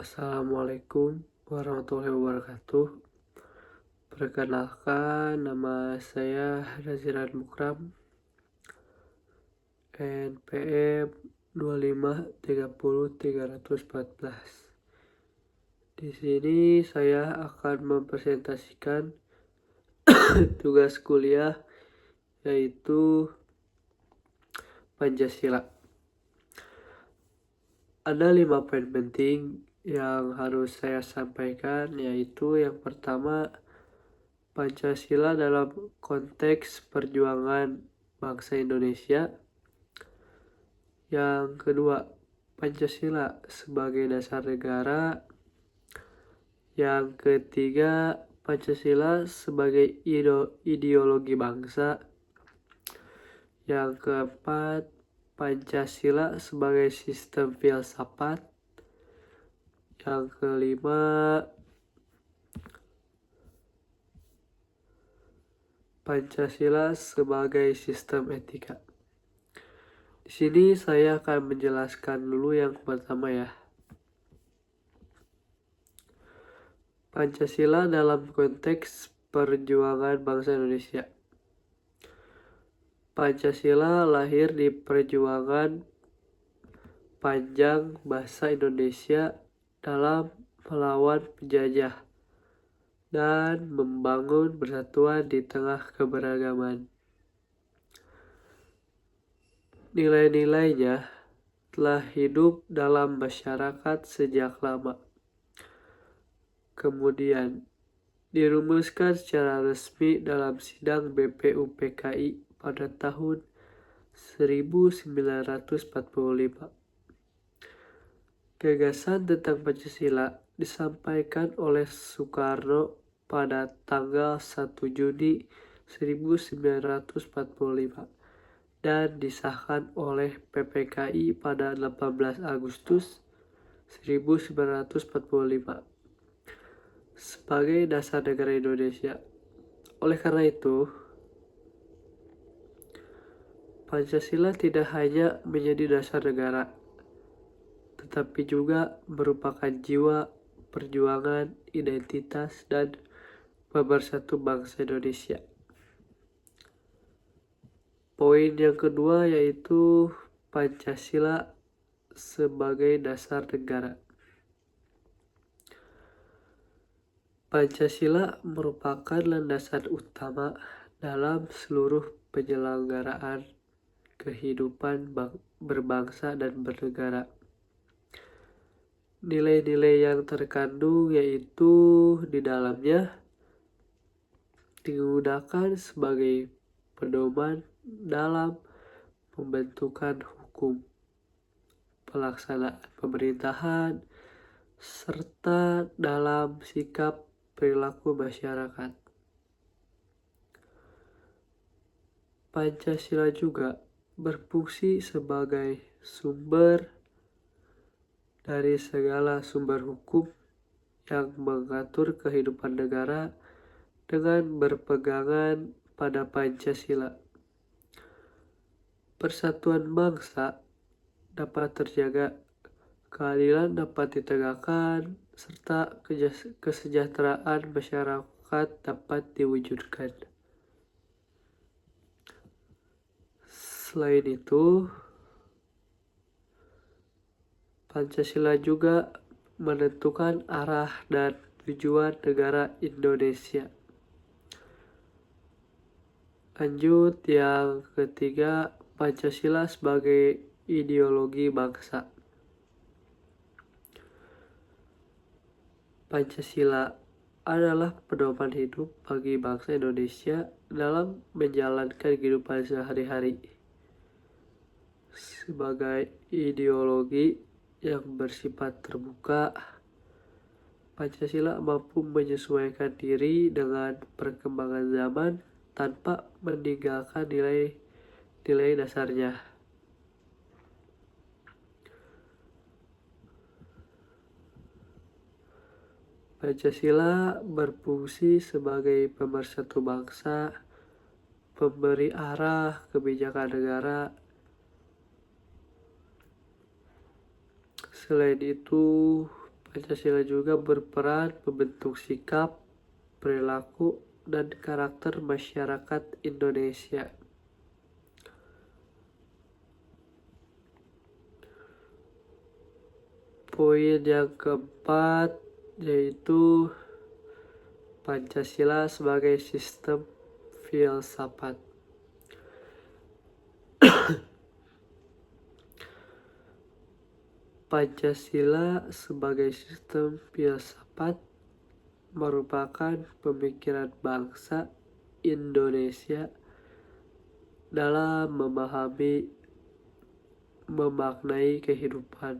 Assalamualaikum warahmatullahi wabarakatuh. Perkenalkan, nama saya Raziran Mukram, NPM 2530314. Di sini saya akan mempresentasikan tugas kuliah yaitu Pancasila. Ada 5 poin penting yang harus saya sampaikan, yaitu yang pertama, Pancasila dalam konteks perjuangan bangsa Indonesia. Yang kedua, Pancasila sebagai dasar negara. Yang ketiga, Pancasila sebagai ideologi bangsa. Yang keempat, Pancasila sebagai sistem filsafat. Yang kelima, Pancasila sebagai sistem etika. Di sini saya akan menjelaskan dulu yang pertama ya. Pancasila dalam konteks perjuangan bangsa Indonesia. Pancasila lahir di perjuangan panjang bangsa Indonesia dalam melawan penjajah dan membangun persatuan di tengah keberagaman. Nilai-nilainya telah hidup dalam masyarakat sejak lama. Kemudian dirumuskan secara resmi dalam sidang BPUPKI pada tahun 1945. Gagasan tentang Pancasila disampaikan oleh Soekarno pada tanggal 1 Juni 1945 dan disahkan oleh PPKI pada 18 Agustus 1945 sebagai dasar negara Indonesia. Oleh karena itu, Pancasila tidak hanya menjadi dasar negara, tetapi juga merupakan jiwa perjuangan, identitas, dan pemersatu bangsa Indonesia. Poin yang kedua yaitu Pancasila sebagai dasar negara. Pancasila merupakan landasan utama dalam seluruh penyelenggaraan kehidupan berbangsa dan bernegara. Nilai-nilai yang terkandung yaitu di dalamnya digunakan sebagai pedoman dalam pembentukan hukum, pelaksanaan pemerintahan, serta dalam sikap perilaku masyarakat. Pancasila juga berfungsi sebagai sumber dari segala sumber hukum yang mengatur kehidupan negara dengan berpegangan pada Pancasila. Persatuan bangsa dapat terjaga, keadilan dapat ditegakkan, serta kesejahteraan masyarakat dapat diwujudkan. Selain itu, Pancasila juga menentukan arah dan tujuan negara Indonesia. Lanjut, yang ketiga, Pancasila sebagai ideologi bangsa. Pancasila adalah pedoman hidup bagi bangsa Indonesia dalam menjalankan kehidupan sehari-hari. Sebagai ideologi yang bersifat terbuka, Pancasila mampu menyesuaikan diri dengan perkembangan zaman tanpa meninggalkan nilai dasarnya. Pancasila berfungsi sebagai pemersatu bangsa, pemberi arah kebijakan negara. Selain itu, Pancasila juga berperan membentuk sikap, perilaku, dan karakter masyarakat Indonesia. Poin yang keempat yaitu Pancasila sebagai sistem filsafat. Pancasila sebagai sistem filsafat merupakan pemikiran bangsa Indonesia dalam memahami, memaknai kehidupan.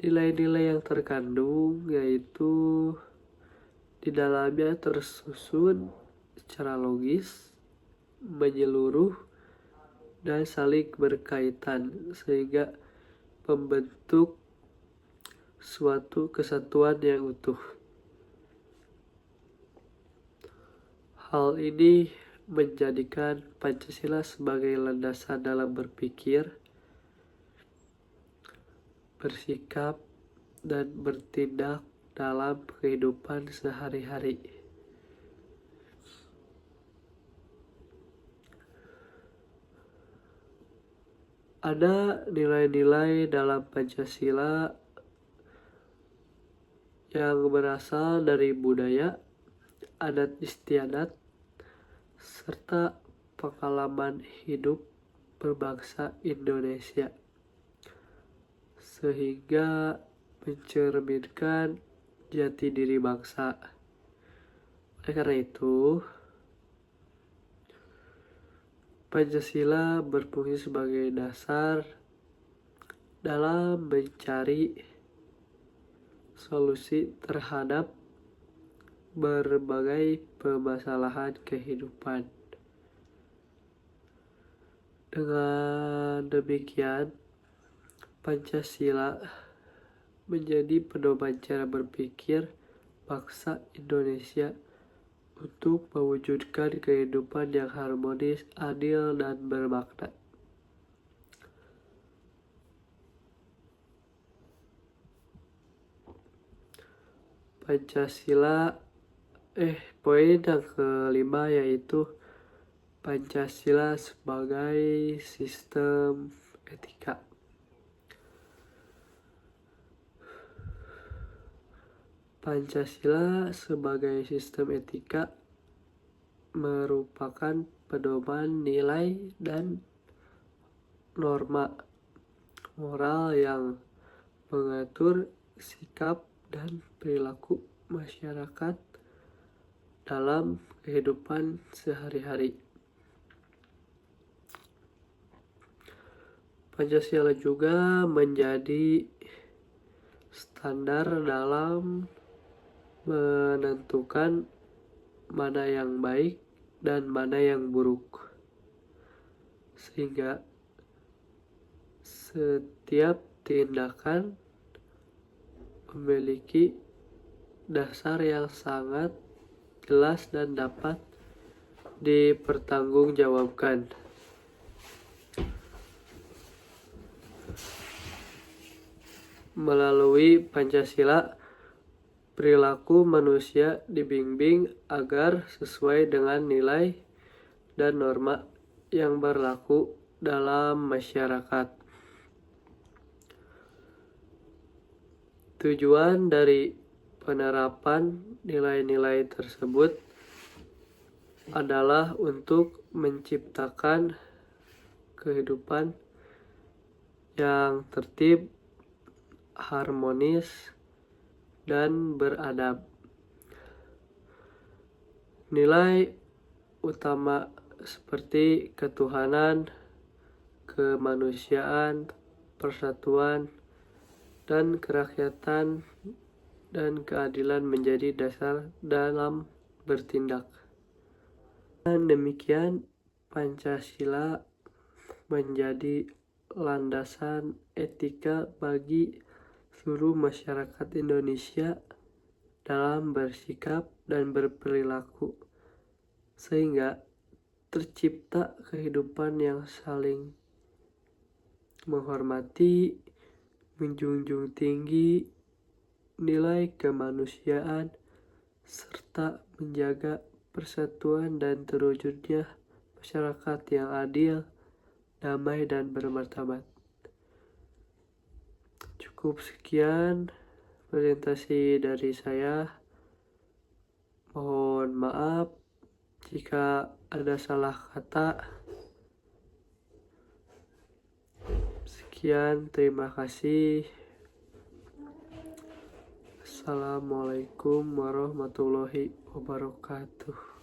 Nilai-nilai yang terkandung yaitu di dalamnya tersusun secara logis, menyeluruh, dan saling berkaitan sehingga membentuk suatu kesatuan yang utuh. Hal ini menjadikan Pancasila sebagai landasan dalam berpikir, bersikap, dan bertindak dalam kehidupan sehari-hari. Ada nilai-nilai dalam Pancasila yang berasal dari budaya, adat istiadat, serta pengalaman hidup berbangsa Indonesia, sehingga mencerminkan jati diri bangsa. Oleh karena itu, Pancasila berfungsi sebagai dasar dalam mencari solusi terhadap berbagai permasalahan kehidupan. Dengan demikian, Pancasila menjadi pedoman cara berpikir bangsa Indonesia untuk mewujudkan kehidupan yang harmonis, adil, dan bermakna. Poin yang kelima yaitu Pancasila sebagai sistem etika. Pancasila sebagai sistem etika merupakan pedoman nilai dan norma moral yang mengatur sikap dan perilaku masyarakat dalam kehidupan sehari-hari. Pancasila juga menjadi standar dalam menentukan mana yang baik dan mana yang buruk, sehingga setiap tindakan memiliki dasar yang sangat jelas dan dapat dipertanggungjawabkan. Melalui Pancasila, perilaku manusia dibimbing agar sesuai dengan nilai dan norma yang berlaku dalam masyarakat. Tujuan dari penerapan nilai-nilai tersebut adalah untuk menciptakan kehidupan yang tertib, harmonis, dan beradab. Nilai utama seperti ketuhanan, kemanusiaan, persatuan, dan kerakyatan dan keadilan menjadi dasar dalam bertindak. Dan demikian, Pancasila menjadi landasan etika bagi seluruh masyarakat Indonesia dalam bersikap dan berperilaku, sehingga tercipta kehidupan yang saling menghormati, menjunjung tinggi nilai kemanusiaan, serta menjaga persatuan dan terwujudnya masyarakat yang adil, damai, dan bermartabat. Cukup sekian presentasi dari saya. Mohon maaf jika ada salah kata. Sekian, terima kasih. Assalamualaikum warahmatullahi wabarakatuh.